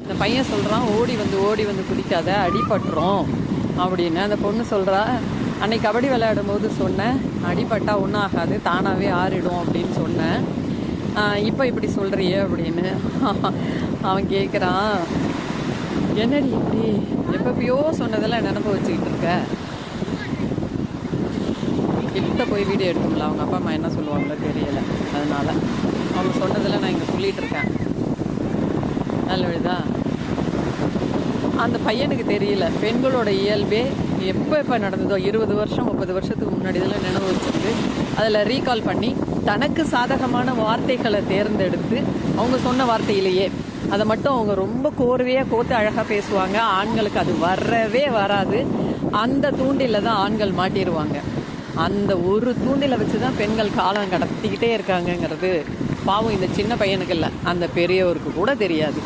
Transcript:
இந்த பையன் சொல்கிறான், ஓடி வந்து குதிக்காத, அடிபட்டுரும் அப்படின்னு. அந்த பொண்ணு சொல்கிறா, அன்னைக்கு கபடி விளையாடும் போது சொன்னேன், அடிபட்டா ஒன்றும் ஆகாது, தானாகவே ஆறிடும் அப்படின்னு சொன்னேன். இப்போ இப்படி சொல்கிறியே அப்படின்னு. அவன் கேட்குறான், என்னடி இப்படி எப்பப்பயோ சொன்னதெல்லாம் நினப்பு வச்சுக்கிட்டு இருக்க? கிட்ட போய் வீடியோ எடுத்தோம்ல, அவங்க அப்பா அம்மா என்ன சொல்லுவாங்களோ தெரியலை. அதனால் அவங்க சொன்னதெல்லாம் நான் இங்கே சொல்லிகிட்டு இருக்கேன். நல்ல விழுதா? அந்த பையனுக்கு தெரியல பெண்களோட இயல்பே எப்போ நடந்ததோ 20 வருஷம் 30 வருஷத்துக்கு முன்னாடி இதெல்லாம் நினைவு வச்சுருந்து அதில் ரீகால் பண்ணி தனக்கு சாதகமான வார்த்தைகளை தேர்ந்தெடுத்து அவங்க சொன்ன வார்த்தையிலேயே அதை மட்டும் அவங்க ரொம்ப கோர்வையாக கோத்து அழகாக பேசுவாங்க. ஆண்களுக்கு அது வரவே வராது. அந்த தூண்டில தான் ஆண்கள் மாட்டிடுவாங்க. அந்த ஒரு தூண்டில வச்சு தான் பெண்கள் காலம் கடத்திக்கிட்டே இருக்காங்கங்கிறது பாவம் இந்த சின்ன பையனுக்கு இல்லை, அந்த பெரியவருக்கு கூட தெரியாது.